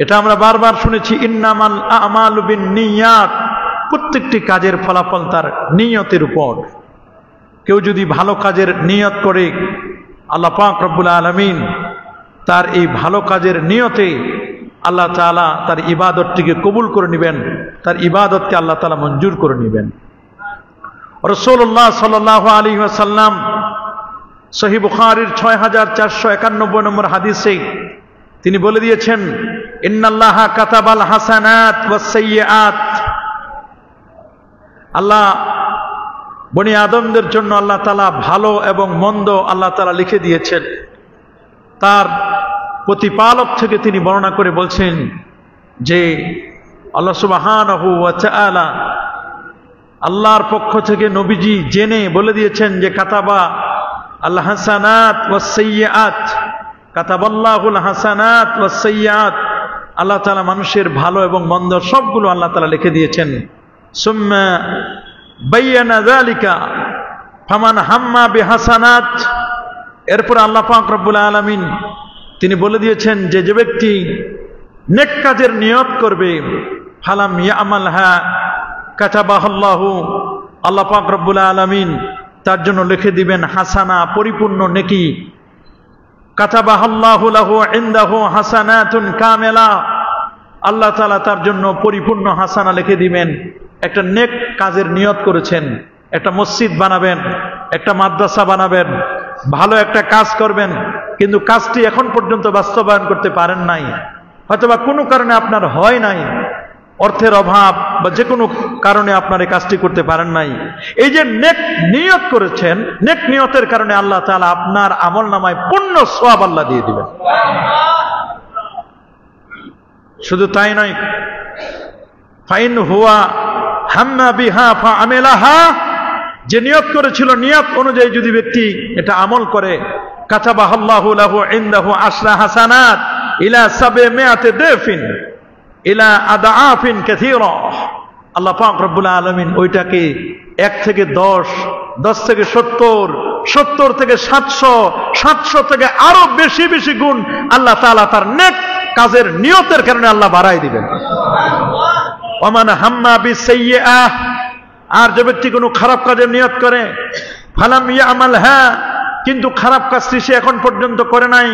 এটা আমরা বারবার শুনেছি, ইন্নামাল আমালু বিন্নিয়াত, প্রত্যেকটি কাজের ফলাফল তার নিয়তের উপর। কেউ যদি ভালো কাজের নিয়ত করে, আল্লাহ পাক রব্বুল আলামিন তার এই ভালো কাজের নিয়তে আল্লাহ তাআলা তার ইবাদতটিকে কবুল করে নেবেন, তার ইবাদতকে আল্লাহ তাআলা মঞ্জুর করে নেবেন। রাসূলুল্লাহ সাল্লাল্লাহু আলাইহি ওয়াসাল্লাম সহিহ বুখারীর 6491 নম্বর হাদিসে তিনি বলে দিয়েছেন, ইন্নাল্লাহা কাতাবাল হাসানাত ওয়াস সাইয়্যাত, আল্লাহ বনি আদমদের জন্য আল্লাহ তাআলা ভালো এবং মন্দ আল্লাহ তাআলা লিখে দিয়েছেন। তার প্রতিপালক থেকে তিনি বর্ণনা করে বলছেন যে আল্লাহ সুবহানাহু ওয়া তাআলা আল্লাহর পক্ষ থেকে নবীজি জেনে বলে দিয়েছেন যে কাতাবা আল হাসানাত ওয়াস সাইয়্যাত, কাতাবাল্লাহুল হাসানাত ওয়াস সাইয়্যাত, আল্লাহ তাআলা মানুষের ভালো এবং মন্দ সবগুলো আল্লাহ তাআলা লিখে দিয়েছেন। সুম্মা বায়ানা যালিকা ফামান হাম্মা বিহাসানাত, এরপর আল্লাহ পাক রব্বুল আলামিন তিনি বলে দিয়েছেন যে যে ব্যক্তি নেক কাজের নিয়ত করবে, ফালাম ইয়ামালহা কাতাবাহাল্লাহু, আল্লাহ পাক রব্বুল আলামিন তার জন্য লিখে দিবেন হাসানা, পরিপূর্ণ নেকি। কাতাবাহাল্লাহু লাহু ইনদাহু হাসানাতুন কামিলা, আল্লাহ তাআলা তার জন্য পরিপূর্ণ হাসানা লিখে দিবেন। একটা নেক কাজের নিয়ত করেছেন, একটা মসজিদ বানাবেন, একটা মাদ্রাসা বানাবেন, ভালো একটা কাজ করবেন, কিন্তু কাজটি এখন পর্যন্ত বাস্তবায়ন করতে পারেন নাই, হয়তোবা কোনো কারণে আপনার হয় নাই, অর্থের অভাব বা যে কোনো কারণে আপনার এই কাজটি করতে পারেন নাই। এই যে নেক নিয়ত করেছেন, নেক নিয়তের কারণে আল্লাহ তাআলা আপনার আমল নামায় পূর্ণ সওয়াব আল্লাহ দিয়ে দিবেন। শুধু তাই নয়, ফাইন হুয়া হাম্মা বিহা ফাআমিলাহা, যে নিয়ত করেছিল নিয়ত অনুযায়ী যদি ব্যক্তি এটা আমল করে, কাতাবাহাল্লাহু লাহু ইনদাহু আশরা হাসানাত ইলা 700 দাফিন ইলা আদাআফিন কাসীরা, আল্লাহ পাক রব্বুল আলামিন ওইটাকে 1 থেকে 10, 10 থেকে 70, 70 থেকে 700, 700 থেকে আরো বেশি বেশি গুণ আল্লাহ তাআলা তার নেক কাজের নিয়তের কারণে আল্লাহ বাড়াই দিবেন। ওমান হাম্মা বিসাইয়্যাহ, আর যে ব্যক্তি কোনো খারাপ কাজের নিয়ত করে, ফালাম ইয়ামালহা, কিন্তু খারাপ কাজটি সে এখন পর্যন্ত করে নাই,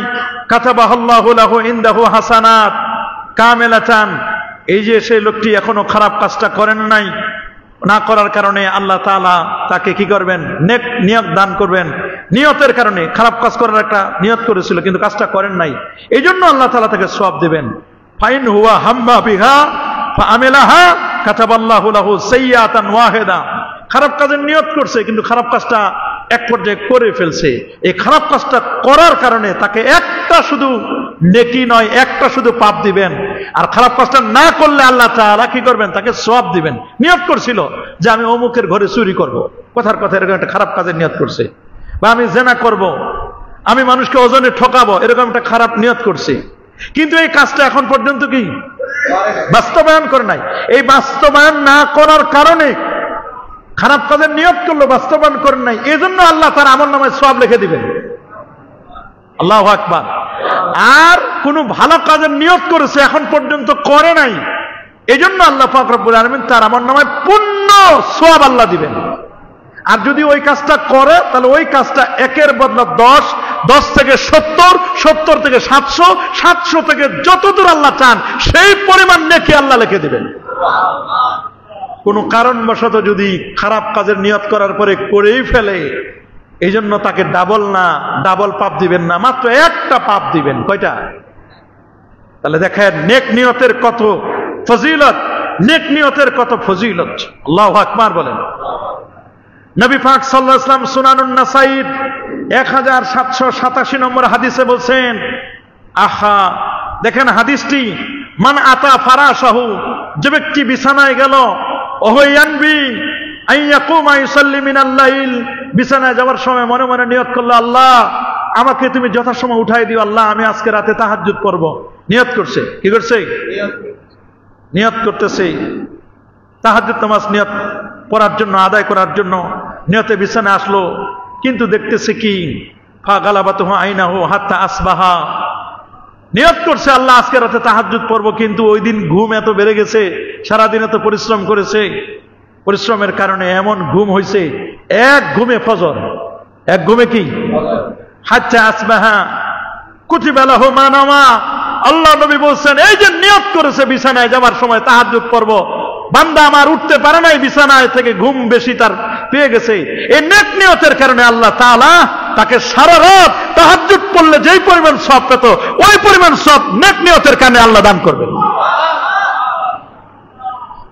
কাতাবাহাল্লাহু লাহু ইনদাহু হাসানাত কামিলাতান, এই যে সেই লোকটি এখনো খারাপ কাজটা করেন নাই, না করার কারণে আল্লাহ তাআলা তাকে কি করবেন, নেক নিয়ত দান করবেন। নিয়তের কারণে খারাপ কাজ করার একটা নিয়ত করেছিল কিন্তু কাজটা করেন নাই, এই জন্য আল্লাহ তাআলা তাকে সওয়াব দিবেন। ফাইন হুয়া হাম্মা বিহা ফাআমিলাহা কাতাবাল্লাহু লাহু সাইয়্যাতান ওয়াহিদা, খারাপ কাজের নিয়ত করছে কিন্তু খারাপ কাজটা এক পর্যায়ে করে ফেলছে, এই খারাপ কাজটা করার কারণে তাকে একটা শুধু নেকি নয়, একটা শুধু পাপ দিবেন। আর খারাপ কাজটা না করলে আল্লাহ তাআলা কি করবেন, তাকে সওয়াব দিবেন। নিয়ত করছিল যে আমি অমুকের ঘরে চুরি করব, কথার কথা এরকম একটা খারাপ কাজের নিয়ত করছে, বা আমি জেনা করব, আমি মানুষকে ওজনে ঠকাবো, এরকম একটা খারাপ নিয়ত করছে, কিন্তু এই কাজটা এখন পর্যন্ত কি বাস্তবায়ন করে নাই। এই বাস্তবায়ন না করার কারণে, খারাপ কাজের নিয়ত করলো বাস্তবায়ন করেন নাই, এই জন্য আল্লাহ তার আমল নামায় সওয়াব লিখে দিবেন। আল্লাহু আকবার। আর কোন ভালো কাজের নিয়ত করেছে এখন পর্যন্ত করে নাই, এই জন্য আল্লাহ পাক রব্বুল আলামিন তার আমল নামায় পূর্ণ সওয়াব আল্লাহ দিবেন। আর যদি ওই কাজটা করে তাহলে ওই কাজটা একের বদলা 10, 10 থেকে 70, 70 থেকে 700, 700 থেকে যতদূর আল্লাহ চান সেই পরিমাণ নেকি আল্লাহ লিখে দিবেন। কোন কারণবশত যদি খারাপ কাজের নিয়ত করার পরে করেই ফেলে, এই জন্য তাকে ডাবল পাপ দিবেন না, মাত্র একটা পাপ দিবেন। কয়টা? তাহলে দেখেন নেক নিয়তের কত ফজিলত, নেক নিয়তের কত ফজিলত। আল্লাহু আকবার বলেন। নবী পাক সাল্লাল্লাহু আলাইহি ওয়াসাল্লাম সুনানুন নাসাঈর 1787 নম্বর হাদিসে বলছেন, আহা দেখেন হাদিসটি, মান আতা ফারাশাহু, যে ব্যক্তি বিছানায় গেল, ওহয়ানবি আইয়াকুমা ইউসাল্লি মিনাল লাইল, বিছানায় যাওয়ার সময় মনে মনে নিয়ত করলো, আল্লাহ আমাকে তুমি যথাসময় উঠাই দিও, আল্লাহ আমি আজকে রাতে তাহাজ্জুদ করব। নিয়ত করছে, কি করছে? নিয়ত করতেছে তাহাজ্জুদ নামাজ নিয়ত পড়ার জন্য, আদায় করার জন্য নিয়তে বিছানায় আসলো, কিন্তু দেখতেছে কি, ফা গালাবাতুহু আইনাহু হাত্তা আসবাহা, নিয়ত করছে আল্লাহ আজকে রাতে তাহাজ্জুদ পড়ব, কিন্তু ওই দিন ঘুম এত বেড়ে গেছে, সারাদিন এত পরিশ্রম করেছে, পরিশ্রমের কারণে এমন ঘুম হয়েছে, এক ঘুমে ফজর, এক ঘুমে কি হাত্তা আসবাহা কুতিবা লাহু মা নামা। আল্লাহ নবী বলছেন, এই যে নিয়ত করেছে বিছানায় যাবার সময় তাহাজ্জুদ পড়ব, বান্দা আমার উঠতে পারে নাই, বিছানায় থেকে ঘুম বেশি তার পেয়ে গেছে, এই নেক নিয়তের কারণে আল্লাহ তাআলা তাকে সারা রাত তাহাজ্জুদ পড়লে যেই পরিমাণ সওয়াব পেত, ওই পরিমাণ সওয়াব নেক নিয়তের কারণে আল্লাহ দান করবেন।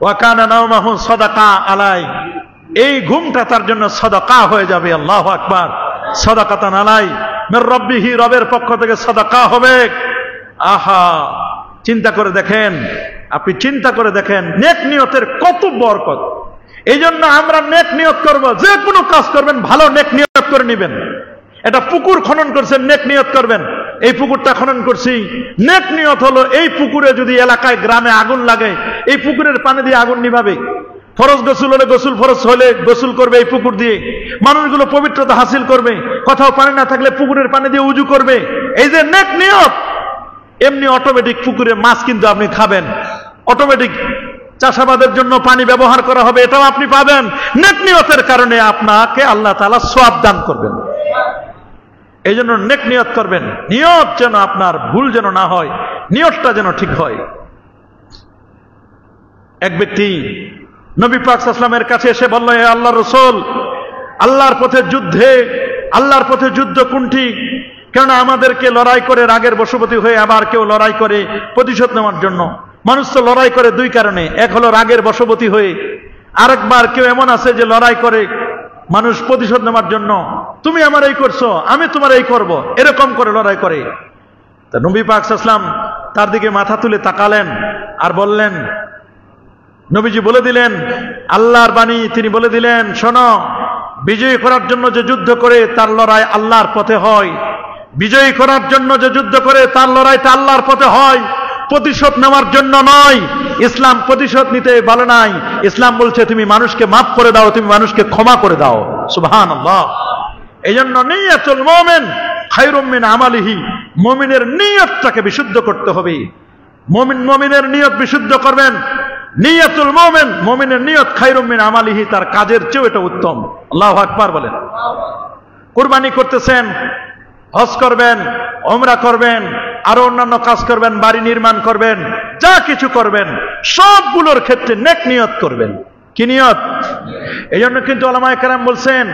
ওয়া কানা নাওমাহু সাদাকা আলাই, এই ঘুমটা তার জন্য সাদাকা হয়ে যাবে। আল্লাহু আকবার। সাদাকাতান আলাই মির রাব্বিহি, রবের পক্ষ থেকে সাদাকা হবে। আহা, চিন্তা করে দেখেন, আপনি চিন্তা করে দেখেন নেক নিয়তের কত বরকত। এই জন্য আমরা নেক নিয়ত করব, যে কোনো কাজ করবেন ভালো নেক নিয়ত করে নেবেন। এটা পুকুর খনন করছেন, নেক নিয়ত করবেন, এই পুকুরটা খনন করছি, নেক নিয়ত হলো এই পুকুরে যদি এলাকায় গ্রামে আগুন লাগে, এই পুকুরের পানি দিয়ে আগুন নিভাবে। ফরজ গোসল হলে গোসল, ফরজ হলে গোসল করবে এই পুকুর দিয়ে, মানুষগুলো পবিত্রতা হাসিল করবে। কোথাও পানি না থাকলে পুকুরের পানি দিয়ে উজু করবে। এই যে নেক নিয়ত, এমনি অটোমেটিক পুকুরে মাছ কিন্তু আপনি খাবেন, অটোমেটিক চাষাবাদের জন্য পানি ব্যবহার করা হবে, এটাও আপনি পাবেন। নেক নিয়তের কারণে আপনাকে আল্লাহ তাআলা সওয়াব দান করবেন। এই জন্য নেক নিয়ত করবেন, নিয়ত যেন আপনার ভুল যেন না হয়, নিয়তটা যেন ঠিক হয়। এক ব্যক্তি নবী পাক সাল্লাল্লাহু আলাইহি ওয়াসাল্লামের কাছে এসে বলল, হে আল্লাহর রাসূল, আল্লাহর পথে যুদ্ধ কোনটি? কেননা আমাদেরকে লড়াই করে রাগের বশবর্তী হয়ে আবার কেউ লড়াই করে প্রতিশোধ নেওয়ার জন্য। মানুষ তো লড়াই করে দুই কারণে, এক হলো রাগের বশবর্তী হয়ে, আরেকবার কেউ এমন আছে যে লড়াই করে মানুষ প্রতিশোধ নেওয়ার জন্য। তুমি আমার এই করছো, আমি তোমার এই করব, এরকম করে লড়াই করে। তা নবী পাক সাল্লাল্লাহু আলাইহি ওয়াসাল্লাম তার দিকে মাথা তুলে তাকালেন আর বললেন, নবীজি বলে দিলেন আল্লাহর বাণী, তিনি বলে দিলেন, শোনো, বিজয়ী করার জন্য যে যুদ্ধ করে তার লড়াই আল্লাহর পথে হয়, বিজয়ী করার জন্য যে যুদ্ধ করে তার লড়াইটা আল্লাহর পথে হয়, প্রতিশোধ নেওয়ার জন্য নয়। ইসলাম প্রতিশোধ নিতে বলে নাই, ইসলাম বলছে তুমি মানুষকে মাফ করে দাও, তুমি মানুষকে ক্ষমা করে দাও। সুবহানাল্লাহ। এই জন্য নিয়াতুল মুমিন খায়রুম মিন আমালিহি, মুমিনের নিয়তটাকে বিশুদ্ধ করতে হবে। মুমিনের নিয়ত বিশুদ্ধ করবেন। নিয়াতুল মুমিন, মুমিনের নিয়ত খায়রুম মিন আমালিহি, তার কাজের চেয়ে এটা উত্তম। আল্লাহু আকবার বলেন। কুরবানি করতেছেন, হজ করবেন, ওমরা করবেন, আরো অন্যান্য কাজ করবেন, বাড়ি নির্মাণ করবেন, যা কিছু করবেন সবগুলোর ক্ষেত্রে নেক নিয়ত করবেন। কি নিয়ত? এই জন্য কিন্তু উলামায়ে কেরাম বলছেন,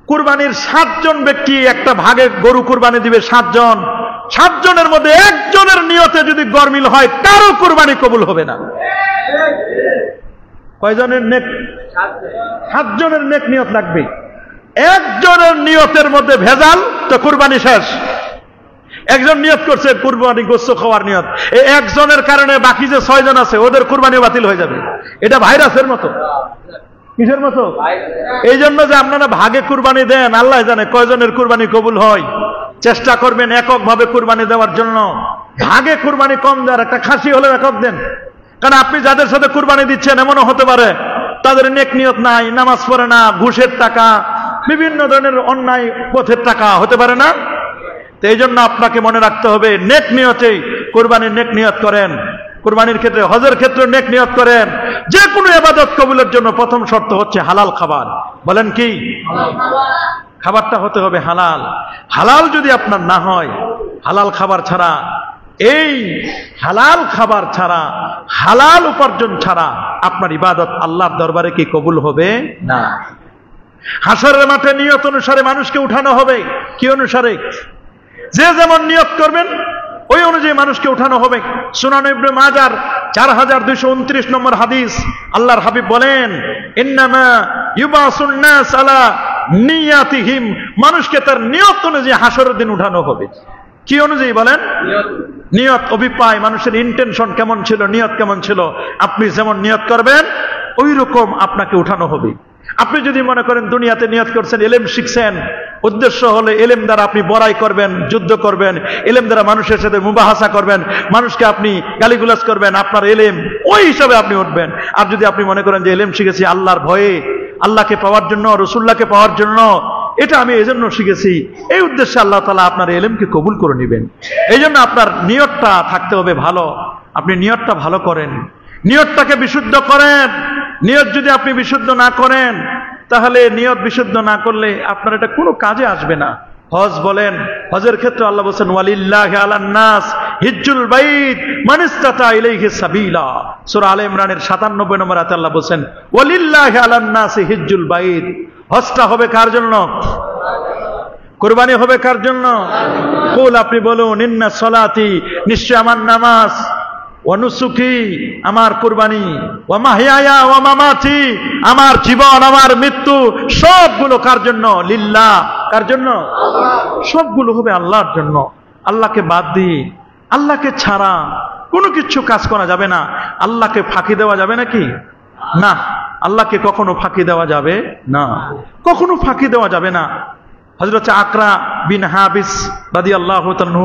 কুরবানির 7 জন ব্যক্তি একটা ভাগে গরু কুরবানি দিবে, 7 জন, 7 জনের মধ্যে একজনের নিয়তে যদি গরমিল হয়, কারো কুরবানি কবুল হবে না। কয়জনের নেক? 7 জনের নেক নিয়ত লাগবে। একজনের নিয়তের মধ্যে ভেজাল তো কুরবানি শেষ। একজন নিয়ত করছে কুরবানি গোশত খাওয়ার নিয়ত, এই একজনের কারণে বাকি যে 6 জন আছে ওদের কুরবানি বাতিল হয়ে যাবে। এটা ভাইরাসের মতো। কিসের মতো? এই জন্য যে আপনারা ভাগে কুরবানি দেন, আল্লাহ জানে কয়জনের কুরবানি কবুল হয়। চেষ্টা করবেন এককভাবে কুরবানি দেওয়ার জন্য। ভাগে কুরবানি কম দেওয়ার, একটা খাসি হলে একক দেন। কারণ আপনি যাদের সাথে কুরবানি দিচ্ছেন এমনও হতে পারে তাদের নেক নিয়ত নাই, নামাজ পড়ে না, ঘুষের টাকা, বিভিন্ন ধরনের অন্যায় পথের টাকা হতে পারে না। তো এই জন্য আপনাকে মনে রাখতে হবে, নেক নিয়তেই কুরবানির নেক নিয়ত করেন। কুরবানির ক্ষেত্রে, হজের ক্ষেত্রে নেক নিয়ত করেন। যে কোনো ইবাদত কবুলের জন্য প্রথম শর্ত হচ্ছে হালাল খাবার। বলেন কি? খাবারটা হতে হবে হালাল। হালাল যদি আপনার না হয়, হালাল খাবার ছাড়া, এই হালাল খাবার ছাড়া, হালাল উপার্জন ছাড়া আপনার ইবাদত আল্লাহর দরবারে কি কবুল হবে না। হাসরের মাঠে নিয়ত অনুসারে মানুষকে উঠানো হবে। কি অনুসারে? যে যেমন নিয়ত করবেন ওই অনুযায়ী মানুষকে উঠানো হবে। সুনান ইবনে মাজার 4229 নম্বর হাদিস, আল্লাহর হাবিব বলেন, ইন্নামা ইউবাসুন নাস আলা নিয়াতিহিম, মানুষকে তার নিয়ত অনুযায়ী হাসরের দিন উঠানো হবে। কি অনুযায়ী বলেন? নিয়ত, অভিপ্রায়, মানুষের ইন্টেনশন কেমন ছিল, নিয়ত কেমন ছিল, আপনি যেমন নিয়ত করবেন ওই রকম আপনাকে উঠানো হবে। আপনি যদি মনে করেন দুনিয়াতে নিয়ত করছেন, এলেম শিখছেন, উদ্দেশ্য হলে এলেম দ্বারা আপনি বড়াই করবেন, যুদ্ধ করবেন, এলেম দ্বারা মানুষের সাথে মুবাহাসা করবেন, মানুষকে আপনি গালিগুলাজ করবেন, আপনার এলেম ওই হিসাবে আপনি উঠবেন। আর যদি আপনি মনে করেন যে এলেম শিখেছি আল্লাহর ভয়ে, আল্লাহকে পাওয়ার জন্য, রসুল্লাহকে পাওয়ার জন্য, এটা আমি এই জন্য শিখেছি, এই উদ্দেশ্যে আল্লাহ তাআলা আপনার ইলমকে কবুল করে নেবেন। এই জন্য আপনার নিয়তটা থাকতে হবে ভালো। আপনি নিয়তটা ভালো করেন, নিয়তটাকে বিশুদ্ধ করেন। নিয়ত যদি আপনি বিশুদ্ধ না করেন, তাহলে নিয়ত বিশুদ্ধ না করলে আপনার এটা কোনো কাজে আসবে না। হজ বলেন, হজের ক্ষেত্রে আল্লাহ বলেন ওয়ালিল্লাহি আলান নাস হিজ্জুল বাইত মান ইসতাতা ইলাইহি সাবিলা। সূরা আলে ইমরানের 97 নম্বর আয়াতে আল্লাহ বলেন ওয়ালিল্লাহি আলান নাস হিজ্জুল বাইত। হজটা হবে কার জন্য? কুরবানি হবে কার জন্য? কুল, আপনি বলুন ইন্না সলাতি, নিশ্চয় আমার নামাজ, ওয়া নুসুকি, আমার কুরবানি, ওয়া মাহইয়ায়া ওয়া মামাতি, আমার জীবন আমার মৃত্যু, সবগুলো কার জন্য? লিল্লাহ। কার জন্য? সবগুলো হবে আল্লাহর জন্য। আল্লাহকে বাদ দিয়ে, আল্লাহকে ছাড়া কোনো কিছু কাজ করা যাবে না। আল্লাহকে ফাঁকি দেওয়া যাবে নাকি? না, আল্লাহকে কখনো ফাঁকি দেওয়া যাবে না, কখনো ফাঁকি দেওয়া যাবে না। হযরত আকরা বিন হাবিস রাদিয়াল্লাহু তাআলা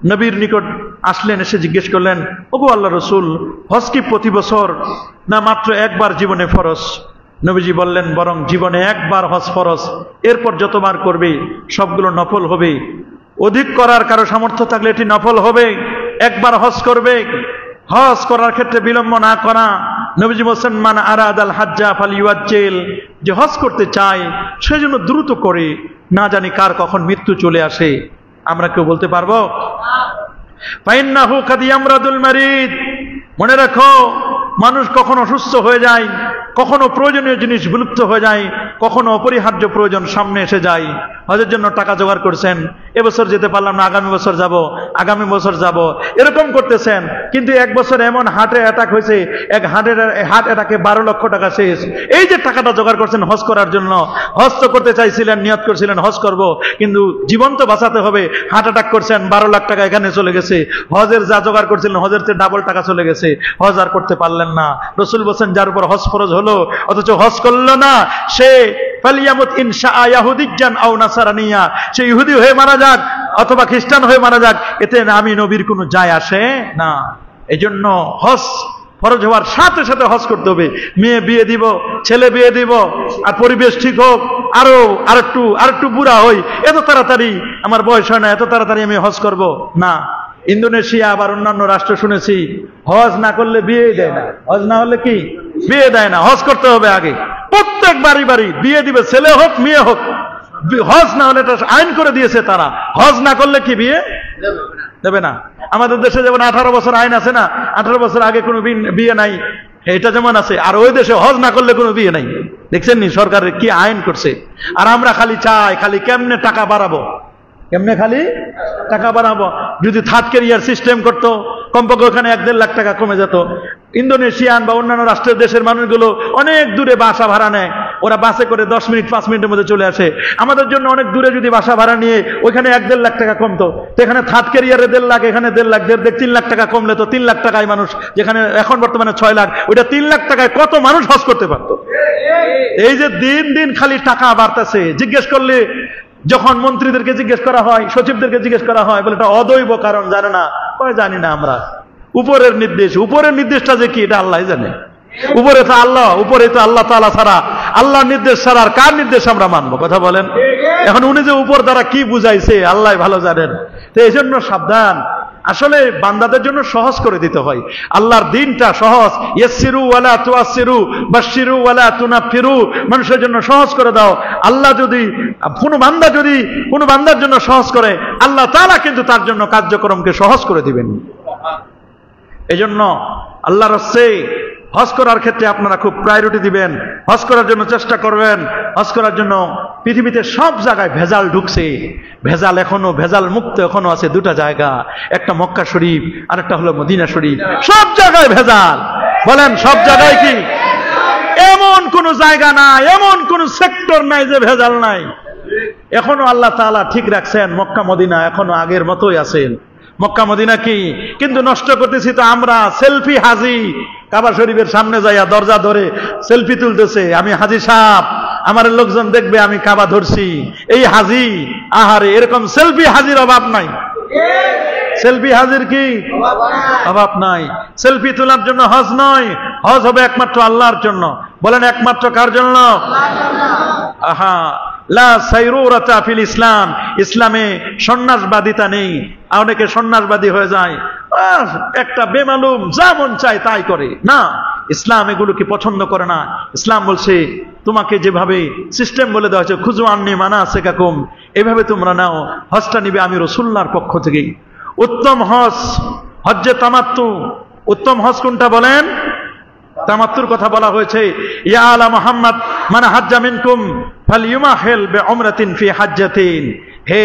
নবীর নিকট আসলেন, এসে জিজ্ঞেস করলেন, ওগো আল্লাহ রাসূল, হজ কি প্রতি বছর না মাত্র একবার জীবনে ফরজ? নবীজি বললেন, বরং জীবনে একবার হজ ফরজ, এরপর যতবার করবে সবগুলো নফল হবে। অধিক করার কারো সামর্থ্য থাকলে এটি নফল হবে। একবার হজ করবে, হজ করার ক্ষেত্রে বিলম্ব না করা। নবীজি বলেন মান আরাদাল হাজ্জা ফালিউআজ্জিল, যে হজ করতে চায় সে যেন দ্রুত করে, না জানি কার কখন মৃত্যু চলে আসে। আমরা কেউ বলতে পারবো? ফাইন্নাহু কাদ ইয়ামরাদুল মারিদ, মনে রাখো মানুষ কখনো অসুস্থ হয়ে যায়, কখনো প্রয়োজনীয় জিনিস বিলুপ্ত হয়ে যায়, কখনো অপরিহার্য প্রয়োজন সামনে এসে যায়। হজের জন্য টাকা জোগাড় করছেন, এবছর যেতে পারলাম না, আগামী বছর যাব, আগামী বছর যাব, এরকম করতেছেন। কিন্তু এক বছর এমন হার্টে অ্যাটাক হয়েছে, এক হার্ট অ্যাটাকে 12 লক্ষ টাকা শেষ। এই যে টাকাটা জোগাড় করছেন হজ করার জন্য, হজ তো করতে চাইছিলেন, নিয়ত করছিলেন হজ করব, কিন্তু জীবন তো বাঁচাতে হবে, হার্ট অ্যাটাক করছেন, 12 লাখ টাকা এখানে চলে গেছে। হজের যা জোগাড় করছিলেন হজের চেয়ে ডাবল টাকা চলে গেছে, হজ আর করতে পারলেন না। রাসূল বলেন যার উপর হজ ফরজ হলো অথচ হজ করলো না, সে ফালিয়ামুত ইনশা ইয়াহুদিয়ান আও নাসারানিয়া, সে ইহুদি হয়ে মারা যাক অথবা খ্রিস্টান হয়ে মারা যাক, এতে আমি নবীর কোনো যায় আসে না। এজন্য হজ ফরজ হওয়ার সাথে সাথে হজ করতে হবে। মেয়ে বিয়ে দিব, ছেলে বিয়ে দিব, আর পরিবেশ ঠিক হোক, আরেকটু বুড়া হই, এত তাড়াতাড়ি আমার বয়স হয় না, এত তাড়াতাড়ি আমি হজ করব না। ইন্দোনেশিয়া আবার অন্যান্য রাষ্ট্র শুনেছি হজ না করলে বিয়ে দেয় না, হজ না হলে কি বিয়ে দেয় না। হজ করতে হবে আগে, প্রত্যেক বাড়ি বিয়ে দিবে, ছেলে হোক মেয়ে হোক, হজ না হলে এটা আইন করে দিয়েছে তারা, হজ না করলে কি বিয়ে দেবে না। আমাদের দেশে যেমন 18 বছর আইন আছে না, 18 বছর আগে কোনো বিয়ে নাই, এটা যেমন আছে, আর ওই দেশে হজ না করলে কোনো বিয়ে নাই। দেখছেন নি সরকারের কি আইন করছে। আর আমরা খালি চাই খালি কেমনে টাকা বাড়াবো, কেমনে খালি টাকা বাড়াবো। যদি থার্ড ক্যারিয়ার সিস্টেম করতো, কমপক্ষে ওখানে 1-1.5 লাখ টাকা কমে যেত। ইন্দোনেশিয়ান বা অন্যান্য রাষ্ট্রের দেশের মানুষগুলো অনেক দূরে বাসা ভাড়া নেয়, ওরা বাসে করে 10 মিনিট 5 মিনিটের মধ্যে চলে আসে। আমাদের জন্য অনেক দূরে যদি বাসা ভাড়া নিয়ে ওইখানে 1-1.5 লাখ টাকা কমতো, এখানে থার্ড ক্যারিয়ারে 1.5 লাখ, এখানে 1.5 লাখ, 3 লাখ টাকা কমলে তো 3 লাখ টাকায় মানুষ, যেখানে এখন বর্তমানে 6 লাখ, ওইটা 3 লাখ টাকায় কত মানুষ হজ করতে পারতো। এই যে দিন দিন খালি টাকা বাড়তেছে। জিজ্ঞেস করলে, যখন মন্ত্রীদেরকে জিজ্ঞেস করা হয়, সচিবদেরকে জিজ্ঞেস করা হয়, বলে এটা অদৈব কারণ, জানে না। জানি না আমরা, উপরের নির্দেশ, উপরের নির্দেশটা যে কি এটা আল্লাহ জানে। উপরে তো আল্লাহ, উপরে তো আল্লাহ তাআলা ছাড়া, আল্লাহর নির্দেশ ছাড়া আর কার নির্দেশ আমরা মানবো? কথা বলেন। এখন উনি যে উপর দ্বারা কি বুঝাইছে আল্লাহ ভালো জানেন। তো এই জন্য সাবধান, আসলে বান্দাদের জন্য সহজ করে দিতে হয়। আল্লাহর দিনটা সহজ, ইয়াসসিরু ওয়ালা তুআসসিরু বাশশিরু ওয়ালা তুনাফিরু, মানুষের জন্য সহজ করে দাও। আল্লাহ যদি কোনো বান্দার জন্য সহজ করে, আল্লাহ তাআলা কিন্তু তার জন্য কার্যক্রমকে সহজ করে দিবেন। এজন্য আল্লাহর রাস্তায় হজ করার ক্ষেত্রে আপনারা খুব প্রায়োরিটি দিবেন, হজ করার জন্য চেষ্টা করবেন। হজ করার জন্য পৃথিবীতে সব জায়গায় ভেজাল ঢুকছে, ভেজাল মুক্ত এখনো আছে 2টা জায়গা, একটা মক্কা শরীফ আর একটা হলো মদিনা শরীফ। সব জায়গায় ভেজাল। বলেন সব জায়গায় কি? এমন কোন জায়গা নাই, এমন কোন সেক্টর নাই যে ভেজাল নাই। এখনো আল্লাহ তাআলা ঠিক রাখছেন, মক্কা মদিনা এখনো আগের মতোই আছেন। মক্কা মদিনা কি কিন্তু নষ্ট করতেছি তো আমরা। সেলফি হাজি, কাবা শরীফের সামনে যাইয়া দরজা ধরে সেলফি তুলতেছে, আমি হাজি সাহেব, আমার লোকজন দেখবে আমি কাবা ধরছি, এই হাজি। আহারে, এরকম সেলফি হাজির অভাব নাই। সেলফি হাজির কি অভাব নাই। সেলফি তোলার জন্য হজ নয়, হজ হবে একমাত্র আল্লাহর জন্য। বলেন একমাত্র কার জন্য? আহা, লা সাইরুরাতা ফিল ইসলাম, ইসলামে সন্ন্যাসবাদিতা নেই। অনেকে সন্ন্যাসবাদী হয়ে যায়, একটা বেমালুম যা মন চায় তাই করে। না, ইসলাম এগুলোকে পছন্দ করে না। ইসলাম বলছে তোমাকে যেভাবে সিস্টেম বলে দেওয়া হয়েছে, খুজু আন্নি মানাসিকাকুম, এভাবে তোমরা নাও। হজটা নিবে আমি রাসূলুল্লাহর পক্ষ থেকে। উত্তম হজ হজ্জে তামাত্তু। উত্তম হজ কোনটা বলেন? তামাত্তুর কথা বলা হয়েছে। ইয়া আলা মুহাম্মদ মান হাজ্জা মিনকুম ফালইউমাহিল বিউমরাতিন ফি হাজ্জাতিন, হে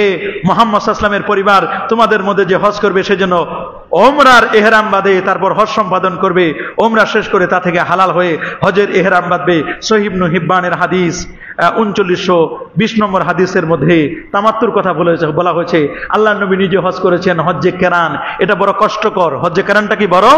মুহাম্মদ সাল্লাল্লাহু আলাইহি ওয়াসাল্লামের পরিবার, তোমাদের মধ্যে যে হজ করবে সেজন্য ওমরার ইহরাম বাঁধে, তারপর হজ সম্পাদন করবে। ওমরা শেষ করে তা থেকে হালাল হয়ে হজের ইহরাম বাঁধবে। সহিহ ইবনে হিব্বানের হাদিস 3920 নম্বর হাদিসের মধ্যে তামাত্তুর কথা বলা হয়েছে। আল্লাহর নবী নিজে হজ করেছেন হজ্জে কেরান। এটা বড় কষ্টকর। হজ্জে কেরানটা কি বড়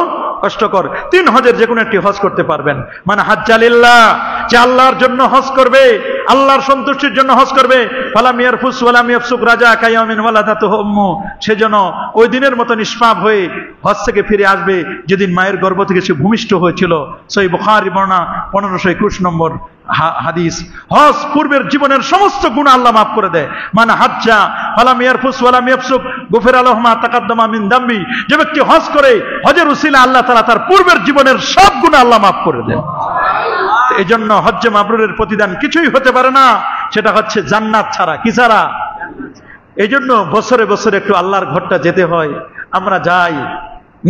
কষ্টকর। 3 হজের যে কোনো একটি হজ করতে পারবেন। মানে হাজ্জা লিল্লাহ, যে আল্লাহর জন্য হজ করবে, আল্লাহর সন্তুষ্টির জন্য হজ করবে। ফালাম ইয়ারফুস ওয়ালাম ইয়াফসুক রাজা কায়ামিন ওয়ালাদাতুহু উম্মু, সেজন্য ওই দিনের মতো নিষ্পাপ হয়ে হজ থেকে ফিরে আসবে যেদিন মায়ের গর্ভ থেকে সে ভূমিষ্ঠ হয়েছিল। সহিহ বুখারী বর্ণনা 1521 নম্বর হাদিস। হজ পূর্বের জীবনের সমস্ত গুনাহ আল্লাহ মাফ করে দেয়। মানে হাজ্জা ফালাম ইয়ারফুস ওয়ালাম ইয়াফসুক গুফিরা লাহু মা তাকাদ্দামা মিন দামবি, যে ব্যক্তি হজ করে হজের উসিলা আল্লাহ তাআলা তার পূর্বের জীবনের সব গুনাহ আল্লাহ মাফ করে দেন। এই জন্য হজ্জে মাবরুরের প্রতিদান কিছুই হতে পারে না, সেটা হচ্ছে জান্নাত ছাড়া। কি ছাড়া? এই জন্য বছরে বছরে একটু আল্লাহর ঘরটা যেতে হয়। আমরা যাই,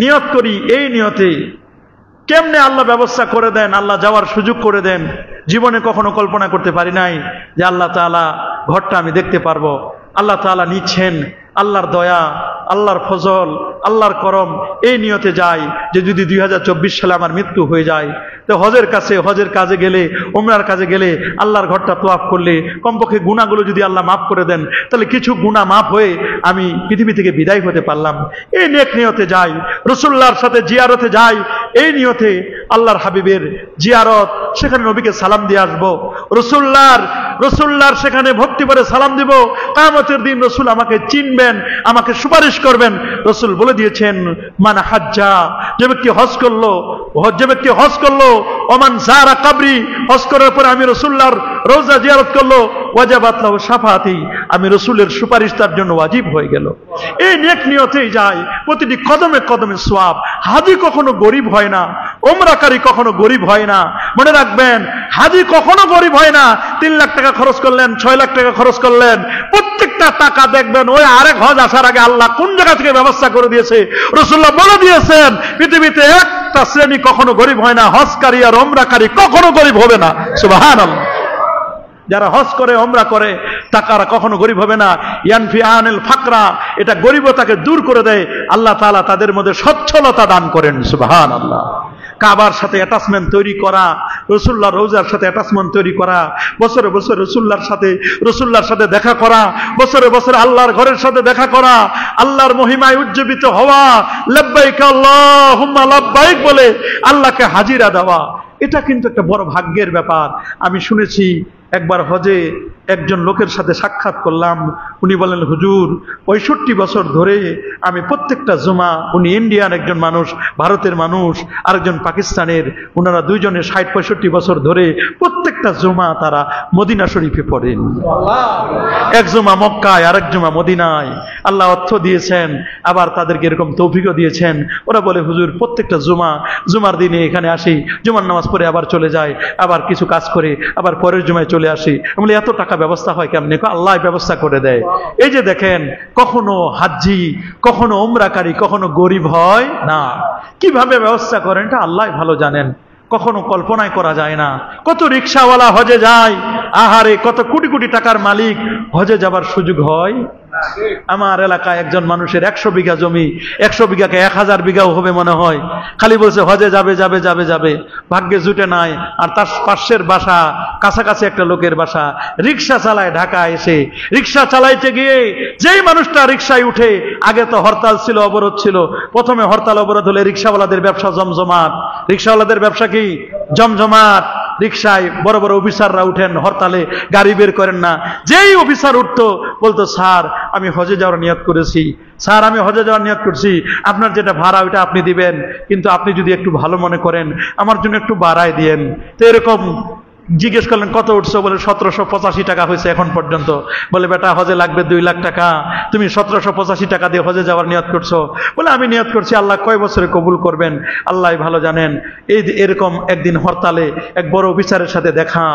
নিয়ত করি, এই নিয়তে কেমনে আল্লাহ ব্যবস্থা করে দেন, আল্লাহ যাওয়ার সুযোগ করে দেন। জীবনে কখনো কল্পনা করতে পারি নাই যে আল্লাহ তাআলা ঘরটা আমি দেখতে পারবো। আল্লাহ তাআলা নিচ্ছেন, আল্লাহর দয়া, আল্লাহর ফজল, আল্লাহর করম। এই নিয়তে যাই যে যদি 2024 সালে আমার মৃত্যু হয়ে যায়, তো হজের কাজে গেলে, উমরার কাজে গেলে, আল্লাহর ঘরটা তোয়াফ করলে কমপক্ষে গুনাহগুলো যদি আল্লাহ মাফ করে দেন, তাহলে কিছু গুনাহ মাফ হয়ে আমি পৃথিবী থেকে বিদায় হতে পারলাম। এই নেক নিয়তে যাই। রাসূলুল্লাহর সাথে জিয়ারতে যাই, এই নিয়তে আল্লাহর হাবিবের জিয়ারত, সেখানে নবীকে সালাম দিয়ে আসবো। রসুল্লাহর সেখানে ভক্তি করে সালাম দিব। কিয়ামতের দিন রসুল আমাকে চিনবেন, আমাকে সুপারিশ করবেন। রসুল বলে দিয়েছেন, মান হাজ্জা, যে ব্যক্তি হজ করলো, ওমান যারা কবরি, হজ করার পরে আমি রসুল্লাহর রওজা জিয়ারত করলো, ওয়াজাবাত লাহু শাফাআতি, আমি রসুলের সুপারিশ তার জন্য ওয়াজিব হয়ে গেল। এই নেক নিয়তেই যায়, প্রতিটি কদমে কদমে সওয়াব। হাজি কখনো গরিব হয় না, উমরাকারী কখনো গরিব হয় না। মনে রাখবেন, হাজি কখনো গরিব হয় না। 3 লাখ টাকা খরচ করলেন, 6 লাখ টাকা খরচ করলেন, প্রত্যেকটা টাকা দেখবেন ওই আরেক হজ আসার আগে আল্লাহ কোন জায়গা থেকে ব্যবস্থা করে দিয়েছে। রাসূলুল্লাহ বলে দিয়েছেন, পৃথিবীতে একটা শ্রেণী কখনো গরিব হয় না, হজকারী আর উমরাকারী কখনো গরিব হবে না। সুবহানাল্লাহ। যারা হজ করে, উমরা করে, টাকারা কখনো গরিব হবে না। ইয়ানফি আনিল ফাকরা, এটা গরিবতাকে দূর করে দেয়। আল্লাহ তাআলা তাদের মধ্যে সচ্ছলতা দান করেন। সুবহানাল্লাহ। কাবার সাথে অ্যাটাচমেন্ট তৈরি করা, রাসূলুল্লাহর রওজার সাথে অ্যাটাচমেন্ট তৈরি করা, বছরে বছরে রাসূলুল্লাহর সাথে দেখা করা, বছরে বছরে আল্লাহর ঘরের সাথে দেখা করা, আল্লাহর মহিমায় উজ্জীবিত হওয়া, লাব্বাইক আল্লাহুম্মা লাব্বাইক বলে আল্লাহকে হাজিরা দেওয়া, এটা কিন্তু একটা বড় ভাগ্যের ব্যাপার। আমি শুনেছি একবার হজে একজন লোকের সাথে সাক্ষাৎ করলাম। উনি বলেন, হুজুর 65 বছর ধরে আমি প্রত্যেকটা জুমা, উনি ইন্ডিয়ান একজন মানুষ, ভারতের মানুষ, আরেকজন পাকিস্তানের, ওনারা দুইজনে 60-65 বছর ধরে প্রত্যেকটা জুমা তারা মদিনা শরীফে পড়েন। এক জুমা মক্কায়, আরেক জুমা মদিনায়। আল্লাহ অর্থ দিয়েছেন, আবার তাদেরকে এরকম তৌফিকও দিয়েছেন। ওরা বলে, হুজুর প্রত্যেকটা জুমার দিনে এখানে আসি, জুমার নামাজ পড়ে আবার চলে যায়, আবার কিছু কাজ করে আবার পরের জুমায় চলে আসি। বলে, এত টাকা ব্যবস্থা হয় কেমনে? আল্লাহ ব্যবস্থা করে দেয়। এই যে দেখেন, কখনো হাজ্জি, কখনো উমরাকারী, কখনো গরিব হয় না। কিভাবে ব্যবস্থা করেন এটা আল্লাহ ভালো জানেন, কখনো কল্পনায় করা যায় না। কত রিক্সাওয়ালা হজে যায়, আহারে কত কোটি কোটি টাকার মালিক হজে যাবার সুযোগ হয়। আমার এলাকায় একজন মানুষের 100 বিঘা জমি, 100 বিঘাকে 1000 বিঘাও হবে মনে হয়, খালি বলছে হজে যাবে, ভাগ্যে জুটে নাই। আর তার পাশের বাসা, কাছাকাছি একটা লোকের বাসা, রিক্সা চালায় ঢাকায় এসে। রিক্সা চালাইতে গিয়ে যেই মানুষটা রিক্সায় উঠে, আগে তো হরতাল ছিল, অবরোধ ছিল, প্রথমে হরতাল অবরোধ হলে রিক্সাওয়ালাদের ব্যবসা জমজমাট। রিক্সাওয়ালাদের ব্যবসা কি? জমজমাট। রিক্সায় বড় বড় অফিসাররা উঠেন, হরতালে গাড়ি বের করেন না। যেই অফিসার উঠতো বলতো, স্যার আমি হজে যাওয়ার নিয়ত করেছি, স্যার আমি হজে যাওয়ার নিয়ত করছি, আপনার যেটা ভাড়া ওইটা আপনি দিবেন, কিন্তু আপনি যদি একটু ভালো মনে করেন আমার জন্য একটু বাড়ায় দিয়েন। তো এরকম জিজ্ঞেস করলেন কত উঠছো? বলে 1785 টাকা হয়েছে এখন পর্যন্ত। বলে বেটা হজে লাগবে 2 লাখ টাকা, তুমি 1785 টাকা দিয়ে হজে যাওয়ার নিয়ত করছো? বলে আমি নিয়ত করছি, আল্লাহ কয় বছরে কবুল করবেন আল্লাহ ভালো জানেন। এরকম একদিন হরতালে এক বড় অফিসারের সাথে দেখা।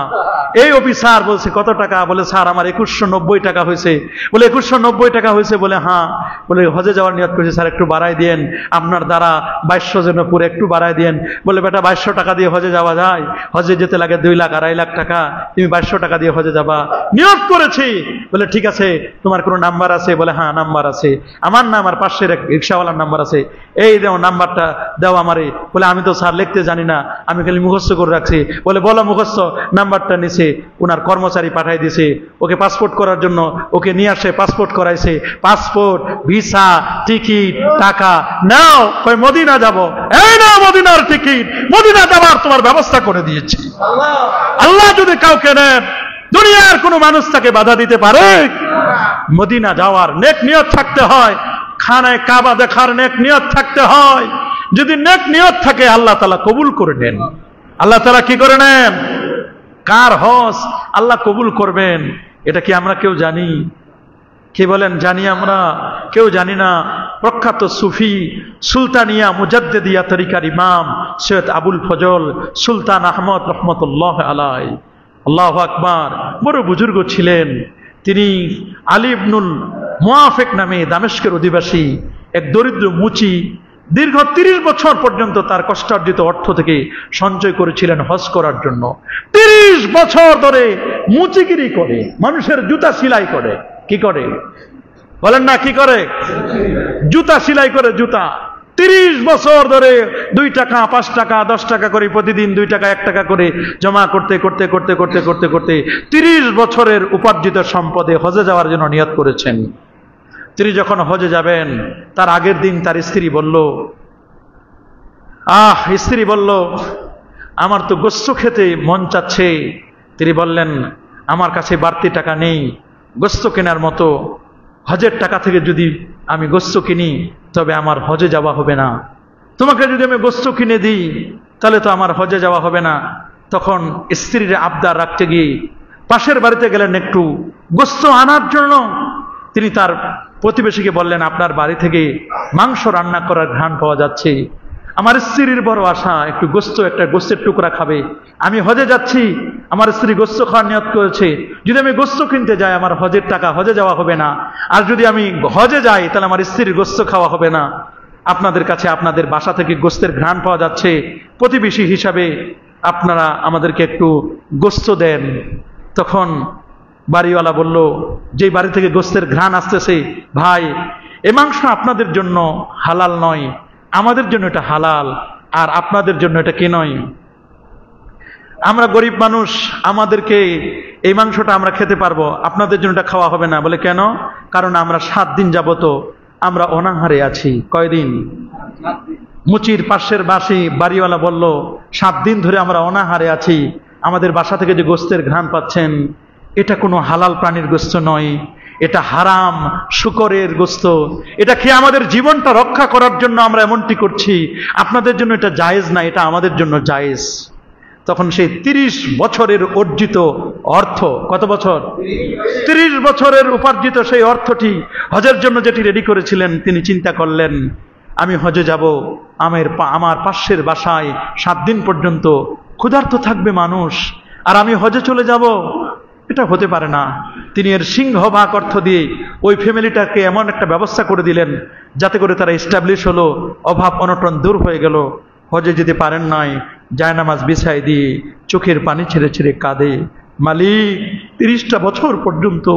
এই অফিসার বলছে কত টাকা? বলে স্যার আমার 2190 টাকা হয়েছে। বলে 2190 টাকা হয়েছে? বলে হ্যাঁ। বলে হজে যাওয়ার নিয়ত করছি স্যার, একটু বাড়াই দেন, আপনার দ্বারা 2200 জন পুরো একটু বাড়াই দেন। বলে বেটা 2200 টাকা দিয়ে হজে যাওয়া যায়? হজে যেতে লাগে 2 লাখ 2.5 লাখ টাকা, তুমি 2200 টাকা দিয়ে হজে যাবা? নিয়ত করেছি। বলে ঠিক আছে, তোমার কোনো নাম্বার আছে? বলে হ্যাঁ নাম্বার আছে, আমার না আমার পাশের এক রিক্সাওয়ালার নাম্বার আছে, এই দাও নাম্বারটা দাও আমারে। বলে আমি তো স্যার লিখতে জানি না, আমি খালি মুখস্থ করে রাখছি। বলে বলো মুখস্থ। নাম্বারটা নিছে, ওনার কর্মচারী পাঠাই দিছে ওকে পাসপোর্ট করার জন্য, ওকে নিয়ে আসে পাসপোর্ট করাইছে। পাসপোর্ট, ভিসা, টিকিট, টাকা নাও, কই মদিনা যাব। এই না মদিনার টিকিট, মদিনা যাবার তোমার ব্যবস্থা করে দিয়েছি। আল্লাহ যদি কাউকে নেন, দুনিয়ার কোন মানুষ তাকে বাধা দিতে পারে? মদিনা যাওয়ার নেক নিয়ত থাকতে হয়, খানায় কাবা দেখার নেক নিয়ত থাকতে হয়। যদি নেক নিয়ত থাকে আল্লাহ তাআলা কবুল করে নেন। আল্লাহ তাআলা কি করে নেন? কার হজ আল্লাহ কবুল করবেন এটা কি আমরা কেউ জানি? কি বলেন জানি আমরা? কেউ জানি না। প্রখ্যাত সুফি সুলতানিয়া মুজাদ্দিদিয়া তরিকার ইমাম সৈয়দ আবুল ফজল সুলতান আহমদ রহমতুল্লাহ আলাইহি, আল্লাহু আকবার, বড় বুজুর্গ ছিলেন। তিনি আলী ইবনুল মুআফিক নামে দামেস্কের অধিবাসী এক দরিদ্র মুচি, দীর্ঘ 30 বছর পর্যন্ত তার কষ্টার্জিত অর্থ থেকে সঞ্চয় করেছিলেন হজ করার জন্য। 30 বছর ধরে মুচিগিরি করে, মানুষের জুতা সেলাই করে। কি করে বলেন না? কি করে? জুতা সেলাই করে, জুতা। 30 বছর ধরে 2 টাকা 5 টাকা 10 টাকা করে প্রতিদিন 2 টাকা 1 টাকা করে জমা করতে করতে করতে করতে করতে করতে 30 বছরের উপার্জিত সম্পদে হজে যাওয়ার জন্য নিয়ত করেছেন। তিনি যখন হজে যাবেন তার আগের দিন তার স্ত্রী বলল, স্ত্রী বলল আমার তো গোশত খেতে মন চাচ্ছে। তিনি বললেন আমার কাছে বাড়তি টাকা নেই গোশত কেনার মতো, হজের টাকা থেকে যদি আমি গোশত কিনি তবে আমার হজে যাওয়া হবে না। তোমাকে যদি আমি গোশত কিনে দিই তাহলে তো আমার হজে যাওয়া হবে না। তখন স্ত্রীর আবদার রাখতে গিয়ে পাশের বাড়িতে গেলেন একটু গোশত আনার জন্য। তিনি তার প্রতিবেশীকে বললেন আপনার বাড়ি থেকে মাংস রান্না করার ঘ্রাণ পাওয়া যাচ্ছে, আমার স্ত্রীর বড় আশা একটু গোশত, একটা গোশতের টুকরা খাবে। আমি হজে যাচ্ছি, আমার স্ত্রী গোশত খাওয়ার নিয়ত করেছে, যদি আমি গোশত কিনতে যাই আমার হজের টাকা হজে যাওয়া হবে না, আর যদি আমি হজে যাই তাহলে আমার স্ত্রীর গোশত খাওয়া হবে না। আপনাদের কাছে আপনাদের বাসা থেকে গোশতের ঘ্রাণ পাওয়া যাচ্ছে, প্রতিবেশী হিসাবে আপনারা আমাদেরকে একটু গোশত দেন। তখন বাড়িওয়ালা বলল, যে বাড়ি থেকে গোশতের ঘ্রাণ আসতেছে, ভাই এ মাংস আপনাদের জন্য হালাল নয়, আমাদের জন্য এটা হালাল, আর আপনাদের জন্য এটা কি নয়। আমরা গরিব মানুষ, আমাদেরকে এই মাংসটা আমরা খেতে পারবো, আপনাদের জন্য এটা খাওয়া হবে না। বলে কেন? কারণ আমরা 7 দিন যাবত আমরা অনাহারে আছি। কয়দিন? মুচির পাশের বাড়িওয়ালা বলল 7 দিন ধরে আমরা অনাহারে আছি, আমাদের বাসা থেকে যে গোশতের ঘ্রাণ পাচ্ছেন এটা কোনো হালাল প্রাণীর গোশত নয়, এটা হারাম শুকরের গোশত, এটা খেয়ে আমাদের জীবনটা রক্ষা করার জন্য আমরা এমনটি করছি, আপনাদের জন্য এটা জায়েজ না, এটা আমাদের জন্য জায়েজ। তখন সেই 30 বছরের অর্জিত অর্থ, কত বছর? 30 বছরের উপার্জিত সেই অর্থটি হজের জন্য যেটি রেডি করেছিলেন, তিনি চিন্তা করলেন আমি হজে যাব, আমার পাশের বাসায় 7 দিন পর্যন্ত ক্ষুধার্ত থাকবে মানুষ, আর আমি হজে চলে যাব, এটা হতে পারে না। তিনি এর সিংহভাগ অর্থ দিয়ে ওই ফ্যামিলিটাকে এমন একটা ব্যবস্থা করে দিলেন যাতে করে তারা এস্টাবলিশ হলো, অভাব অনটন দূর হয়ে গেল। হজে যেতে পারেন নাই, জায়নামাজ বিছাই দিয়ে চোখের পানি ছেড়ে ছেড়ে কাঁদে, মালিক 30টা বছর পর্যন্ত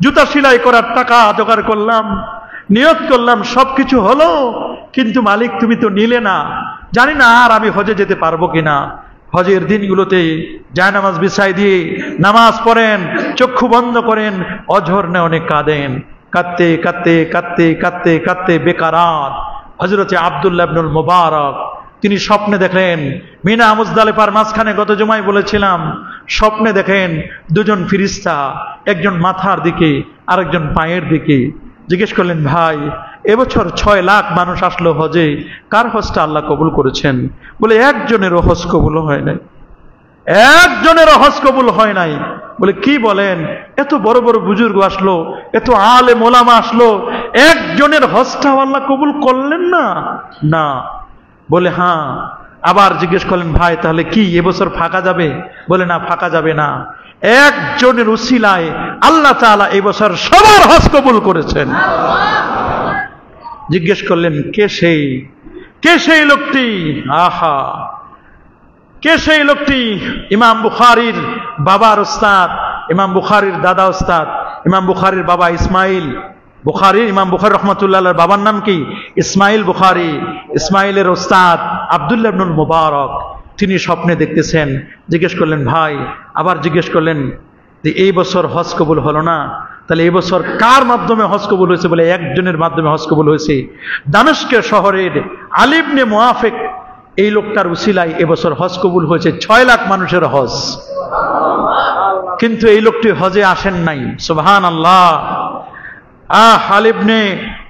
জুতা সেলাই করার টাকা জোগাড় করলাম, নিয়ত করলাম, সবকিছু হলো, কিন্তু মালিক তুমি তো নিলে না, জানি না আর আমি হজে যেতে পারবো কিনা। হজের দিনগুলোতে জায়নামাজ বিছাই দিয়ে নামাজ পড়েন, চক্ষু বন্ধ করেন, অঝরনে অনেক কাঁদেন, কাঁদতে কাঁদতে কাঁদতে কাঁদতে কাঁদতে বেকারাত। হযরতে আব্দুল্লাহ ইবনুল মুবারক তিনি স্বপ্নে দেখলেন, মিনা মুজদালিফার মাঝখানে গত জুমায় বলেছিলাম, স্বপ্নে দেখেন 2জন ফেরেশতা, একজন মাথার দিকে আরেকজন পায়ের দিকে। জিজ্ঞেস করলেন, ভাই এবছর 6 লাখ মানুষ আসলো হজে, কার হজটা আল্লাহ কবুল করেছেন? বলে একজনেরও হজ কবুল হয় নাই, একজনেরও হজ কবুল হয় নাই। বলে কি বলেন, এত বড় বড় বুজুর্গ আসলো, এত আলেম ওলামা আসলো, একজনের হজটাও আল্লাহ কবুল করলেন না? না। বলে হ্যাঁ। আবার জিজ্ঞেস করলেন, ভাই তাহলে কি এবছর ফাঁকা যাবে? বলে না, ফাঁকা যাবে না। একজনের উসিলায় আল্লাহ তাআলা এবছর সবার হজ কবুল করেছেন। জিজ্ঞেস করলেন, কে সেই লোকটি? আহা, কে সেই লোকটি? ইমাম বুখারীর বাবার উস্তাদ, ইমাম বুখারীর দাদা উস্তাদ, ইমাম বুখারীর বাবা ইসমাইল বুখারী। ইমাম বুখারী রাহমাতুল্লাহ আলাইহির বাবার নাম কি? ইসমাইল বুখারী। ইসমাইলের উস্তাদ আব্দুল্লাহ ইবনুল মুবারক। তিনি স্বপ্নে দেখতেছেন। জিজ্ঞেস করলেন ভাই, আবার জিজ্ঞেস করলেন যে এই বছর হজ কবুল হলো না, তাহলে এই বছর কার মাধ্যমে হজ কবুল হয়েছে? বলে একজনের মাধ্যমে হজ কবুল হয়েছে। দামেস্কের শহরের আলী ইবনে মুআফিক, এই লোকটার উসিলায় এবছর হজ কবুল হয়েছে। 6 লাখ মানুষের হজ। কিন্তু এই লোকটি হজে আসেন নাই। সুবহানাল্লাহ। আলী ইবনে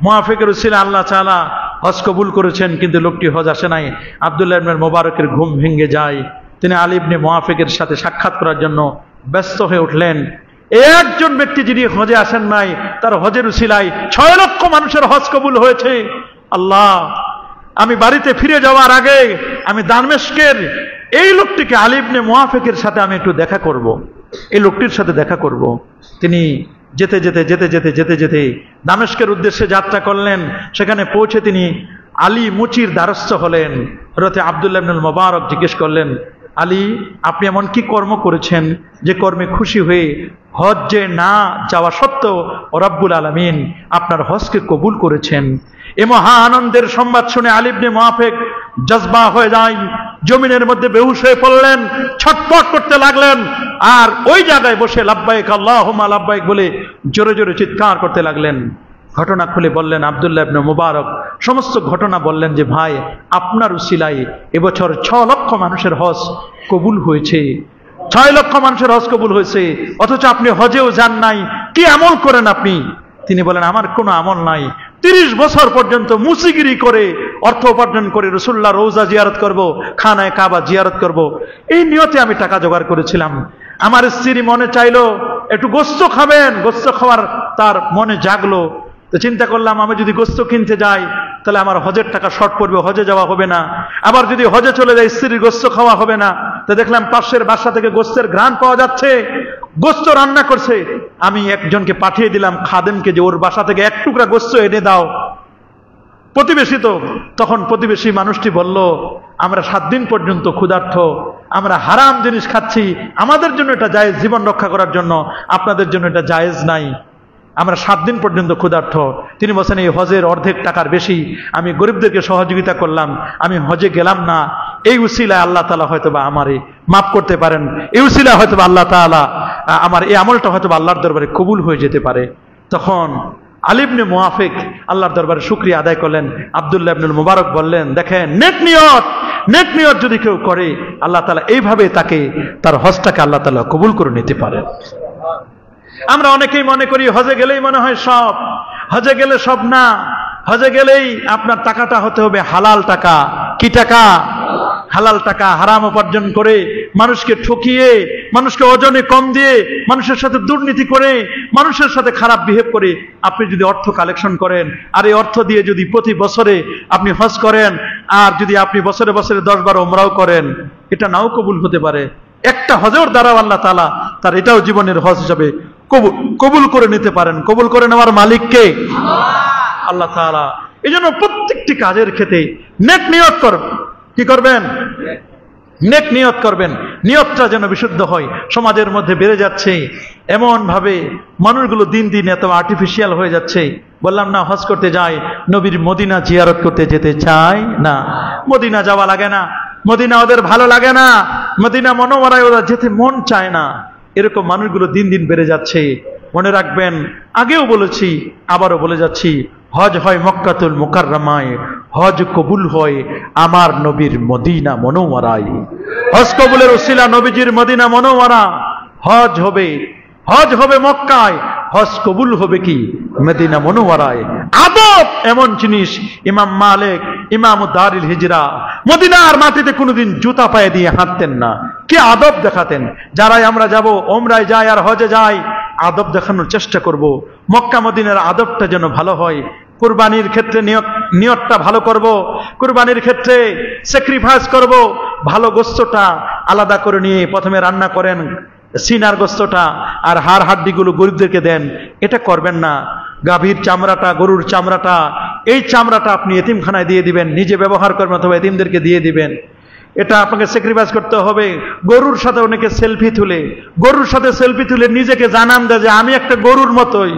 মুআফিকের উসিলায় আল্লাহ তাআলা হজ কবুল করেছেন, কিন্তু লোকটি হজ আসে নাই। আব্দুল্লাহ ইবনে মুবারকের ঘুম ভেঙে যায়। তিনি আলী ইবনে মুআফিকের সাথে সাক্ষাৎ করার জন্য ব্যস্ত হয়ে উঠলেন। একজন ব্যক্তি যিনি হজে আসেন নাই, তার হজের উসিলায় 6 লক্ষ মানুষের হজ কবুল হয়েছে। আল্লাহ, আমি বাড়িতে ফিরে যাওয়ার আগে আমি দামেস্কের এই লোকটিকে, আলী ইবনে মুআফিকের সাথে আমি একটু দেখা করব, এই লোকটির সাথে দেখা করব। তিনি যেতে যেতে দামেস্কের উদ্দেশ্যে যাত্রা করলেন। সেখানে পৌঁছে তিনি আলী মুচির দ্বারস্থ হলেন। হযরত আব্দুল্লাহ ইবনুল মুবারক জিজ্ঞেস করলেন, আলী, আপনি এমন কি কর্ম করেছেন যে কর্মে খুশি হয়ে হজ্জে না যাওয়া সত্ত্বেও রব্বুল আলামিন আপনার হজকে কবুল করেছেন? এ মহা আনন্দের সংবাদ শুনে আলী ইবনে মুআফিক জজবা হয়ে যায়, জমিনের মধ্যে বেহুশ হয়ে পড়লেন, ছটফট করতে লাগলেন। আর ওই জায়গায় বসে লাব্বাইক আল্লাহুম্মা লাব্বাইক বলে জোরে জোরে চিৎকার করতে লাগলেন। ঘটনা খুলে বললেন আব্দুল্লাহ ইবনে মুবারক, সমস্ত ঘটনা বললেন যে ভাই, আপনার উসিলায় এবছর 6 লক্ষ মানুষের হজ কবুল হয়েছে। 6 লক্ষ মানুষের হজ কবুল হয়েছে, অথচ আপনি হজেও যান নাই। কি আমল করেন আপনি? তিনি বলেন, আমার কোনো আমল নাই। 30 বছর পর্যন্ত মুসিগিরি করে অর্থ উপার্জন করে রাসূলুল্লাহ রওজা জিয়ারত করব, খানায়ে কাবা জিয়ারত করব, এই নিয়তে আমি টাকা জোগাড় করেছিলাম। আমার স্ত্রী মনে চাইলো একটু গোস্ত খাবেন, গোস্ত খাওয়ার তার মনে জাগলো। তো চিন্তা করলাম, আমি যদি গোস্ত কিনতে যাই তাহলে আমার হজের টাকা শর্ট পড়বে, হজে যাওয়া হবে না। আবার যদি হজে চলে যাই, স্ত্রীর গোস্ত খাওয়া হবে না। তো দেখলাম পাশের বাসা থেকে গোস্তের ঘ্রাণ পাওয়া যাচ্ছে, গোস্ত রান্না করছে। আমি একজনকে পাঠিয়ে দিলাম খাদেমকে, যে ওর বাসা থেকে 1 টুকরা গোস্ত এনে দাও। প্রতিবেশী তো, তখন প্রতিবেশী মানুষটি বলল, আমরা 7 দিন পর্যন্ত ক্ষুধার্ত, আমরা হারাম জিনিস খাচ্ছি, আমাদের জন্য এটা জায়েজ, জীবন রক্ষা করার জন্য, আপনাদের জন্য এটা জায়েজ নাই, আমরা 7 দিন পর্যন্ত ক্ষুধার্ত। তিনি বলছেন, এই হজের অর্ধেক টাকার বেশি আমি গরিবদেরকে সহযোগিতা করলাম, আমি হজে গেলাম না। এই উসিলায় আল্লাহ তাআলা হয়তোবা আমারে মাফ করতে পারেন, এই উসিলায় হয়তোবা আল্লাহ তাআলা আমার এই আমলটা হয়তোবা আল্লাহর দরবারে কবুল হয়ে যেতে পারে। তখন আলী ইবনে মুআফিক আল্লাহর দরবারে শুকরিয়া আদায় করলেন। আব্দুল্লাহ ইবনুল মুবারক বললেন, দেখেন, নেক নিয়ত যদি কেউ করে, আল্লাহ তাআলা এইভাবে তাকে, তার হজটাকে আল্লাহ তাআলা কবুল করে নিতে পারেন। আমরা অনেকেই মনে করি হজে গেলেই মনে হয় সব, হজে গেলে সব না। হজে গেলেই আপনার টাকাটা হতে হবে হালাল টাকা। কি টাকা? হালাল টাকা। হারাম উপার্জন করে, মানুষকে ঠকিয়ে, মানুষকে ওজনে কম দিয়ে, মানুষের সাথে দুর্নীতি করে, মানুষের সাথে খারাপ বিহেভ করে আপনি যদি অর্থ কালেকশন করেন, আর এই অর্থ দিয়ে যদি প্রতি বছরে আপনি হজ করেন, আর যদি আপনি বছরে বছরে 10-12 উমরাও করেন, এটা নাও কবুল হতে পারে। একটা হজের দ্বারা আল্লাহ তাআলা তার এটাও জীবনের হজ হিসাবে কবুল করে নিতে পারেন। কবুল করে নেওয়ার মালিক কে? আল্লাহ তাআলা। এই জন্য প্রত্যেকটি কাজের ক্ষেত্রে নেক নিয়ত করবেন। কি করবেন? নেক নিয়ত করবেন। নিয়তটা যেন বিশুদ্ধ হয়। সমাজের মধ্যে বেড়ে যাচ্ছে এমন ভাবে মানুষগুলো দিন দিন এত আর্টিফিশিয়াল হয়ে যাচ্ছে। বললাম না, হজ করতে যায়, নবীর মদিনা জিয়ারত করতে যেতে চায় না। মদিনা যাওয়া লাগে না, মদিনা ওদের ভালো লাগে না, মদিনা মনোমরায় ওরা যেতে মন চায় না। এরকম মানুষগুলো দিন দিন বেড়ে যাচ্ছে। মনে রাখবেন, আগেও বলেছি, আবারও বলে যাচ্ছি, হজ হয় মক্কাতুল মুকাররমায়, হজ কবুল হয় আমার নবীর মদিনা মনোমরায়। হজ কবুলের উসিলা নবীজির মদিনা মনোমরা। হজ হবে মক্কায়, হজ কবুল হবে কি মদিনা মনোমরায়। আদব এমন জিনিস, ইমাম মালিক, ইমাম দারিল হিজরা, মদিনার মাটিতে কোনোদিন জুতা পায়ে দিয়ে হাঁটতেন না। কি আদব দেখাতেন। যারাই আমরা যাব, ওমরায় যাই আর হজে যাই, আদব দেখানোর চেষ্টা করব। মক্কা মদিনার আদবটা যেন ভালো হয়। কুরবানির ক্ষেত্রে নিয়তটা ভালো করব, কুরবানির ক্ষেত্রে স্যাক্রিফাইস করব। ভালো গোস্তটা আলাদা করে নিয়ে প্রথমে রান্না করেন, সিনার গোস্তটা, আর হাড় হাড্ডিগুলো গরিবদেরকে দেন। এটা করবেন না। গাভীর চামড়াটা, গরুর চামড়াটা, এই চামড়াটা আপনি এতিমখানায় দিয়ে দিবেন, নিজে ব্যবহার করবেন অথবা এতিমদেরকে দিয়ে দিবেন। এটা আপনাকে স্যাক্রিফাইস করতে হবে। গরুর সাথে অনেকে সেলফি তুলে, গরুর সাথে সেলফি তুলে নিজেকে জানান দেয় যে আমি একটা গরুর মতোই,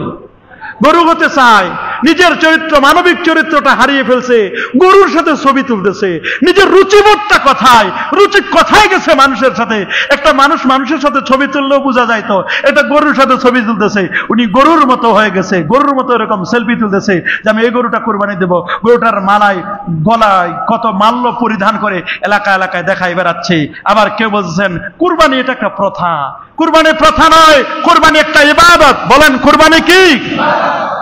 গরু হতে চায়। নিজের চরিত্র, মানবিক চরিত্রটা হারিয়ে ফেলছে, গরুর সাথে ছবি তুলতেছে। নিজের রুচিবোধটা কোথায়? রুচি কোথায় গেছে মানুষের সাথে? একটা মানুষ মানুষের সাথে ছবি তুললেও বোঝা যায় তো এটা গরুর সাথে ছবি তুলতেছে। উনি গরুর মতো হয়ে গেছে, গরুর মতো এরকম সেলফি তুলতেছে যে আমি এই গরুটা কোরবানি দেব। গরুটার মালায়, গলায় কত মাল্য পরিধান করে এলাকা এলাকায় দেখাই বেড়াচ্ছে। আবার কেউ বলছেন কুরবানি এটা একটা প্রথা। কুরবানি প্রথা নয়, কুরবানি একটা ইবাদত। বলেন কুরবানি কি?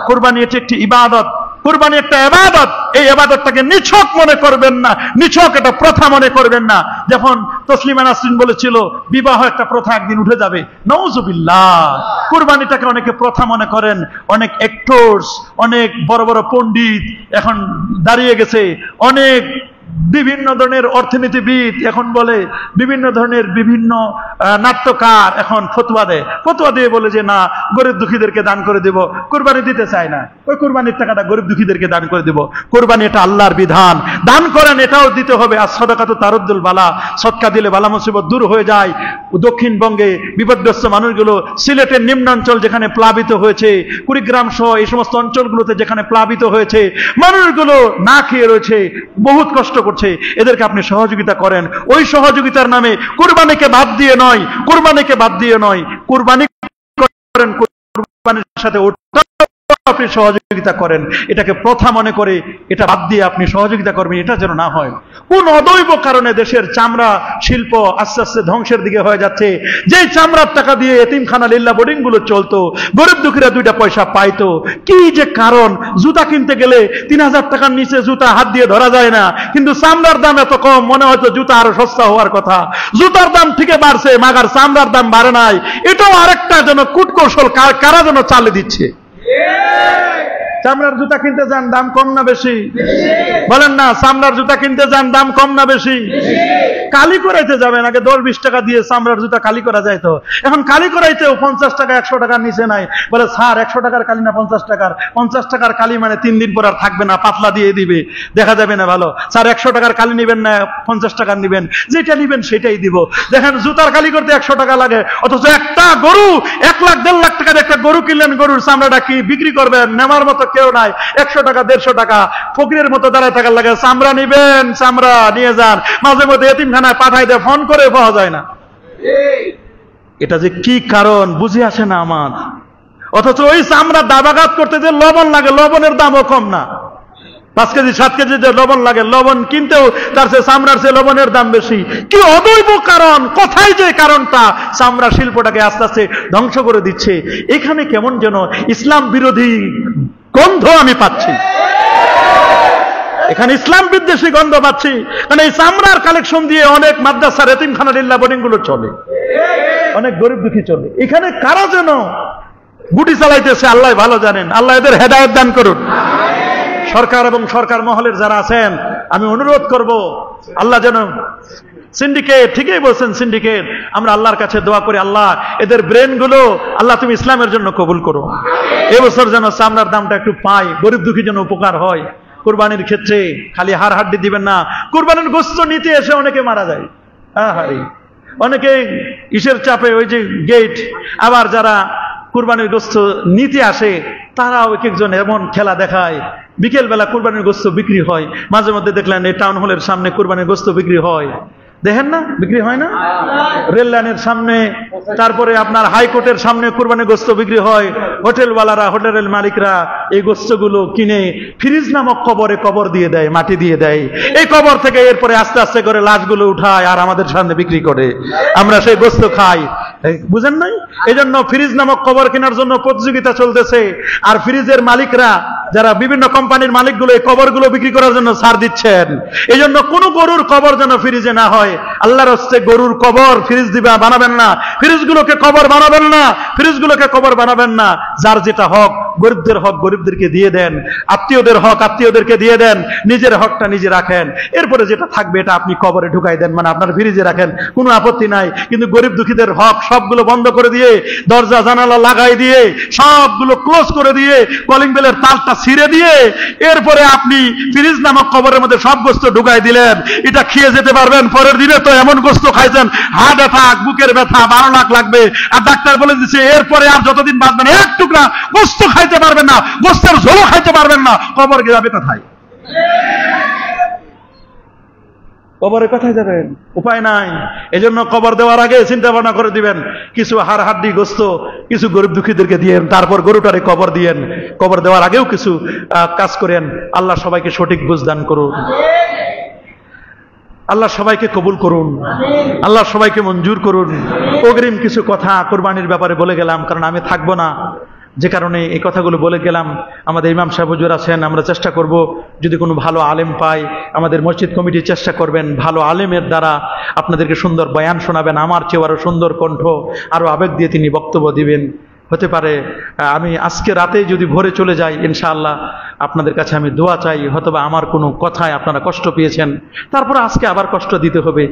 কুরবানি এটা একটি ইবাদত, কুরবানি একটা ইবাদত। এই ইবাদতটাকে নিছক মনে করবেন না, নিছক এটা প্রথা মনে করবেন না। যখন তসলিমা নাসরিন বলেছিল বিবাহ একটা প্রথা, একদিন উঠে যাবে, নাউজুবিল্লাহ। কুরবানিটাকে অনেকে প্রথা মনে করেন। অনেক অ্যাক্টরস, অনেক বড় বড় পণ্ডিত এখন দাঁড়িয়ে গেছে, অনেক বিভিন্ন ধরনের অর্থনীতিবিদ এখন বলে, বিভিন্ন ধরনের বিভিন্ন নাট্যকার এখন ফতোয়া দেয়। ফতোয়া দিয়ে বলে যে না, গরিব দুঃখীদেরকে দান করে দেব। কুরবানি দিতে চায় না, ওই কুরবানির টাকাটা গরিব দুঃখীদেরকে দান করে দেব। কুরবানি এটা আল্লাহর বিধান, দান করেন এটাও দিতে হবে। আর সদকাতু তারুদ্দুল বালা, সদকা দিলে বালা মুসিবত দূর হয়ে যায়। দক্ষিণবঙ্গে বিপদগ্রস্ত মানুষগুলো, সিলেটের নিম্নাঞ্চল যেখানে প্লাবিত হয়েছে, কুড়িগ্রাম সহ এই সমস্ত অঞ্চলগুলোতে যেখানে প্লাবিত হয়েছে, মানুষগুলো না খেয়ে রয়েছে, বহুত কষ্ট করছে, এদেরকে আপনি সহযোগিতা করেন। ওই সহযোগিতার নামে কুরবানিকে বাদ দিয়ে নয়, কুরবানিকে বাদ দিয়ে নয়, কুরবানি করেন, কুরবানির সাথে আপনি সহযোগিতা করেন। এটাকে প্রথা মনে করে এটা বাদ দিয়ে আপনি সহযোগিতা করবেন, এটা যেন না হয়। কোন অদৈব কারণে দেশের চামড়া শিল্প আস্তে আস্তে ধ্বংসের দিকে হয়ে যাচ্ছে। যেই চামড়ার টাকা দিয়ে এতিমখানা লিল্লা বোর্ডিং গুলো চলতো, গরিব দুঃখীরা 2টা পয়সা পাইতো। কি যে কারণ! জুতা কিনতে গেলে 3000 টাকার নিচে জুতা হাত দিয়ে ধরা যায় না, কিন্তু চামড়ার দাম এত কম, মনে হয়তো জুতা আরো সস্তা হওয়ার কথা। জুতার দাম ঠিকই বাড়ছে, মাগার চামড়ার দাম বাড়ে নাই। এটাও আরেকটা যেন কূটকৌশল কারা যেন চালে দিচ্ছে। চামড়ার জুতা কিনতে যান, দাম কম না বেশি? বলেন না, চামড়ার জুতা কিনতে যান, দাম কম না বেশি? কালি করাইতে যাবেন, আগে 10-20 টাকা দিয়ে চামড়ার জুতা কালি করা যায় তো। এখন কালি করাইতেও 50 টাকা, 100 টাকার নিচে নাই। বলে স্যার 100 টাকার কালি না 50 টাকার? 50 টাকার কালি মানে 3 দিন পর আর থাকবে না, পাতলা দিয়ে দিবে, দেখা যাবে না ভালো। স্যার 100 টাকার কালি নিবেন না 50 টাকার নিবেন? যেটা নিবেন সেটাই দিব। দেখেন জুতার কালি করতে 100 টাকা লাগে, অথচ একটা গরু 1 লাখ 1.5 লাখ টাকার একটা গরু কিনলেন, গরুর চামড়াটা কি বিক্রি করবেন? নেওয়ার মতো কেউ নাই। 100 টাকা 150 টাকা ফকিরের মতো দাঁড়ায় থাকার লাগে। চামড়া নিবেন, চামড়া নিয়ে যান, মাঝে মধ্যে এতিমখানায় পাঠাই দেয়, ফোন করে পাওয়া যায় না। এটা যে কি কারণ বুঝে আসে না আমার। অথচ ওই চামড়া দাবাঘাত করতে যে লবণ লাগে, লবণের দামও কম না। 5 কেজি 7 কেজি যে লবণ লাগে, লবণ কিনতেও তার চেয়ে চামড়ার চেয়ে লবণের দাম বেশি। কি অদৈব কারণ! কোথায় যে কারণটা চামড়া শিল্পটাকে আস্তে আস্তে ধ্বংস করে দিচ্ছে। এখানে কেমন যেন ইসলাম বিরোধী গন্ধ আমি পাচ্ছি, এখানে ইসলাম বিদ্বেষী গন্ধ পাচ্ছি। মানে এই চামড়ার কালেকশন দিয়ে অনেক মাদ্রাসার এতিমখানা লিল্লা বোর্ডিং গুলো চলে, অনেক গরিব দুঃখী চলে। এখানে কারা যেন গুটি চালাইতেছে আল্লাহ ভালো জানেন। আল্লাহ এদের হেদায়েত দান করুন। সরকার এবং সরকার মহলের যারা আছেন, আমি অনুরোধ করব আল্লাহ যেন সিন্ডিকেট, ঠিকই বলছেন সিন্ডিকেট, আমরা আল্লাহর কাছে দোয়া করি আল্লাহ এদের ব্রেন গুলো আল্লাহ তুমি ইসলামের জন্য কবুল করো। এবছর যেন চামড়ার দামটা একটু পাই, গরিব দুঃখী যেন উপকার হয়। কুরবানির ক্ষেত্রে খালি হাড় হাড্ডি দিবেন না, কুরবানির গোশত নিতে এসে অনেকে মারা যায়। আহারে, অনেকে ইসের চাপে ওই যে গেট, আবার যারা কুরবানির গোশত নিতে আসে তারাও এক একজন এমন খেলা দেখায়। বিকেল বেলা কুরবানির গোশত বিক্রি হয়, মাঝে মধ্যে দেখলেন এই টাউন হলের সামনে কুরবানির গোশত বিক্রি হয়, দেখেন না? বিক্রি হয় না? রেল লাইনের সামনে, তারপরে আপনার হাইকোর্টের সামনে কুরবানির গোশত বিক্রি হয়। হোটেলওয়ালারা, হোটেলের মালিকরা এই গোশতগুলো কিনে ফ্রিজ নামক কবরে কবর দিয়ে দেয়, মাটি দিয়ে দেয়। এই কবর থেকে এরপরে আস্তে আস্তে করে লাশগুলো উঠায় আর আমাদের সামনে বিক্রি করে, আমরা সেই গোশত খাই। বুঝেন নাই? এই জন্য ফ্রিজ নামক কবর কেনার জন্য প্রতিযোগিতা চলতেছে, আর ফ্রিজের মালিকরা যারা বিভিন্ন কোম্পানির মালিকগুলো এই কবরগুলো বিক্রি করার জন্য ছাড় দিচ্ছেন। এই জন্য কোন গরুর কবর যেন ফ্রিজে না হয়। আল্লাহর হস্তে গরুর কবর ফ্রিজ দিবা বানাবেন না, ফ্রিজগুলোকে কবর বানাবেন না, ফ্রিজগুলোকে কবর বানাবেন না। যার যেটা হক, গরিবদের হক গরিবদেরকে দিয়ে দেন, আত্মীয়দের হক আত্মীয়দেরকে দিয়ে দেন, নিজের হকটা নিজে রাখেন। এরপরে যেটা থাকবে এটা আপনি কবরে ঢুকাই দেন, মানে আপনার ফ্রিজে রাখেন, কোনো আপত্তি নাই। কিন্তু গরিব দুঃখীদের হক সবগুলো বন্ধ করে দিয়ে, দরজা জানালা লাগাই দিয়ে, সবগুলো ক্লোজ করে দিয়ে, কলিং বেলের তারটা ছিঁড়ে দিয়ে, এরপরে আপনি ফ্রিজ নামক কবরের মধ্যে সব গোস্ত ঢুকাই দিলেন। এটা খেয়ে যেতে পারবেন, পরের দিনে তো এমন গোস্ত খাইছেন, হার্ট অ্যাটাক, বুকের ব্যথা, 12 লাখ লাগবে। আর ডাক্তার বলে দিচ্ছে এরপরে আর যতদিন বাঁচবেন এক টুকরা গোস্ত খাইতে পারবেন না, গোস্তের ঝোলও খাইতে পারবেন না। কবর যাবে কোথায়? কবরে কোথায় যাবেন? উপায় নাই। এজন্য কবর দেওয়ার আগে চিন্তা ভাবনা করে দিবেন, কিছু হাড় হাড্ডি গোস্ত কিছু গরিব দুঃখীদেরকে দিয়েন, তারপর গরুটারে কবর দিয়েন। কবর দেওয়ার আগেও কিছু কাজ করেন। আল্লাহ সবাইকে সঠিক বুঝ দান করুন, আল্লাহ সবাইকে কবুল করুন, আল্লাহ সবাইকে মঞ্জুর করুন। অগ্রিম কিছু কথা কোরবানির ব্যাপারে বলে গেলাম, কারণ আমি থাকবো না, যে কারণে এই কথাগুলো বলে গেলাম। আমাদের ইমাম সাহেব হুজুর আছেন, আমরা চেষ্টা করব যদি কোনো ভালো আলেম পাই, আমাদের মসজিদ কমিটি চেষ্টা করবেন ভালো আলেমের দ্বারা আপনাদেরকে সুন্দর বয়ান শোনাবেন, আমার চেয়ে আরো সুন্দর কণ্ঠ, আরো আবেগ দিয়ে তিনি বক্তব্য দিবেন। হতে পারে আমি আজকে রাতে যদি ভোরে চলে যাই, ইনশাআল্লাহ আপনাদের কাছে আমি দোয়া চাই, হয়তোবা আমার কোনো কথায় আপনারা কষ্ট পেয়েছেন, তারপরে আজকে আবার কষ্ট দিতে হবে।